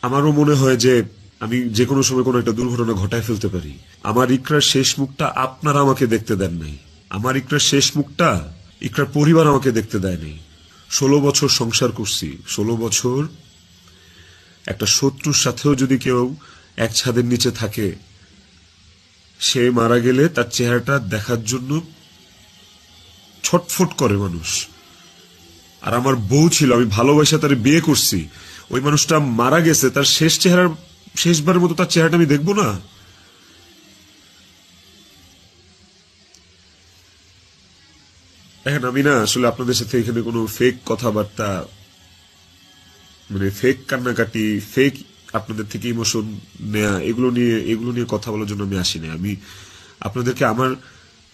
আমারও মনে হয় যে আমি যে কোনো সময় কোনো একটা দুর্ঘটনা ঘটায় ফেলতে পারি। আমার ইকরার শেষ মুখটা আপনারা আমাকে দেখতে দেন নাই। আমার ইকরার শেষ মুখটা ইকরার পরিবার আমাকে দেখতে দেয়নি। 16 বছর সংসার করছি। 16 বছর একটা শত্রুর সাথেও যদি কেউ এক ছাদের নিচে থাকে, সে মারা গেলে তার চেহারাটা দেখার জন্য ছটফট করে মানুষ। আর আমার বউ ছিল, আমি ভালোবাসা তার বিয়ে করছি, ওই মানুষটা মারা গেছে, তার শেষবারের মতো তার চেহারাটা আমি দেখবো না? দেখেন, আমি না আসলে আপনাদের সাথে এখানে কোনো ফেক কথাবার্তা, মানে ফেক কান্নাকাটি, ফেক আপনাদের থেকে ইমোশন নেয়া, এগুলো নিয়ে কথা বলার জন্য আমি আসিনি। আমি আপনাদেরকে আমার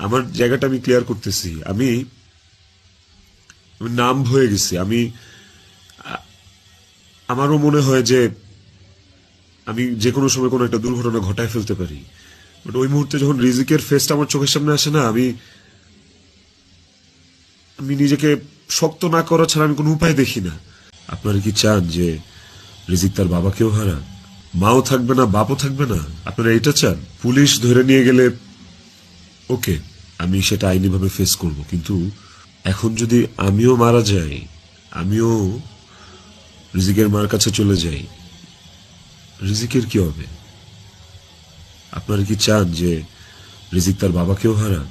আমার জায়গাটা আমি ক্লিয়ার করতেছি। আমি নাম হয়ে গেছি। আমারও মনে হয় যে আমি যে কোনো সময় কোনো একটা দুর্ঘটনা ঘটায় ফেলতে পারি। বাট ওই মুহূর্তে যখন রিজিকের ফেসটা আমার চোখের সামনে আসে না, আমি আমি নিজেকে শক্ত না করা ছাড়া আমি কোনো উপায় দেখি না। আপনারা কি চান যে রিজিক তার বাবাকেও হারাক? মাও থাকবে না, বাপও থাকবে না? আপনারা এটা চান? পুলিশ ধরে নিয়ে গেলে ওকে, আমি সেটা আইনিভাবে ফেস করব, কিন্তু এখন যদি আমিও মারা যাই, আমিও রিজিকের মার কাছে চলে যাই, রিজিকের কি হবে? আপনারা কি চান যে রিজিক তার বাবাকেও হারাক?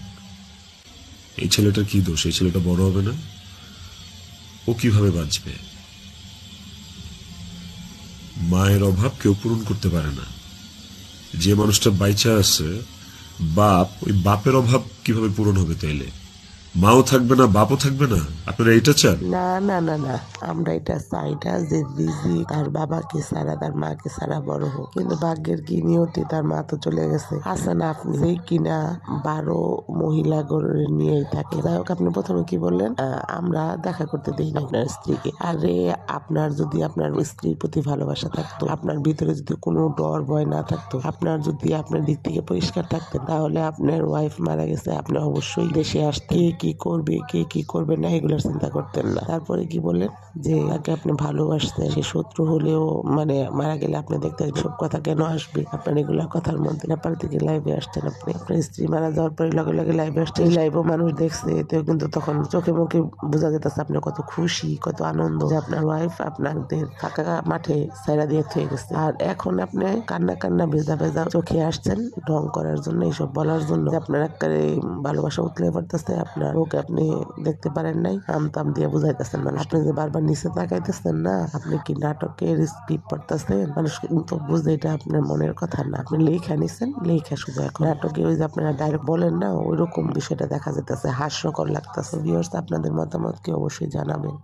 এই ছেলেটার কি দোষ? এই ছেলেটা বড় হবে না? ও কিভাবে বাঁচবে? মায়ের অভাব কেউ পূরণ করতে পারে না। যে মানুষটা বাইচা আছে, বাপ, ওই বাপের অভাব কিভাবে পূরণ হবে তাইলে? মাও থাকবে না, বাপও থাকবে না? আপনারা এটা চান? না না না না, আমরা এটা চাই না যে রিজি তার বাবাকে ছাড়া, তার মাকে ছাড়া বড় হোক। কিন্তু ভাগ্যের কি নিয়তি, তার মা তো চলে গেছে। আছেন আপনি যে কিনা 12 মহিলা গরুরে নিয়েই থাকে। যাই হোক, আপনি প্রথমে কি বললেন, আমরা দেখা করতে দিই না আপনার স্ত্রীকে। আরে, আপনার যদি আপনার স্ত্রীর প্রতি ভালোবাসা থাকতো, আপনার ভিতরে যদি কোনো ডর ভয় না থাকতো, আপনার যদি আপনার দিক থেকে পরিষ্কার থাকতেন, তাহলে আপনার ওয়াইফ মারা গেছে, আপনি অবশ্যই দেশে আসতে কি করবে, কে কি করবে না, এগুলোর চিন্তা করতেন না। তারপরে কি বললেন যে তাকে আপনি ভালোবাসতেন, সে শত্রু হলেও মানে মারা গেলে আপনি দেখতে সব কথা কেন আসবে? আপনার এগুলা কথার মধ্যে নেপাল থেকে লাইভে আসতেন, আপনি আপনার স্ত্রী মারা যাওয়ার পরে লগে লগে লাইভে আসতেন। এই লাইভও মানুষ দেখছে, এতেও কিন্তু তখন চোখে মুখে বোঝা যেতেছে আপনি কত খুশি, কত আনন্দ যে আপনার ওয়াইফ আপনাদের ফাঁকা মাঠে ছাইরা দিয়ে থয়ে গেছে। আর এখন আপনি কান্না কান্না ভেজা ভেজা চোখে আসছেন ঢং করার জন্য, এইসব বলার জন্য যে আপনার একটা ভালোবাসা উতলে পড়তেছে, আপনার ওকে আপনি দেখতে পারেন নাই, আমতাম দিয়ে বুঝাইতেছেন মানুষ। আপনি যে বারবার নিচে তাকাইতেছেন না, আপনি কি নাটকের স্ক্রিপ্ট পড়তেছেন? মানুষ কিন্তু বুঝে এটা আপনার মনের কথা না। আপনি লেখা নিছেন, লেখা শুধু এখন নাটকে ওই যে আপনারা ডাইরেক্ট বলেন না, ওইরকম বিষয়টা দেখা যেতেছে, হাস্যকর লাগতেছে। ভিউয়ার্স, আপনাদের মতামত কি অবশ্যই জানাবেন।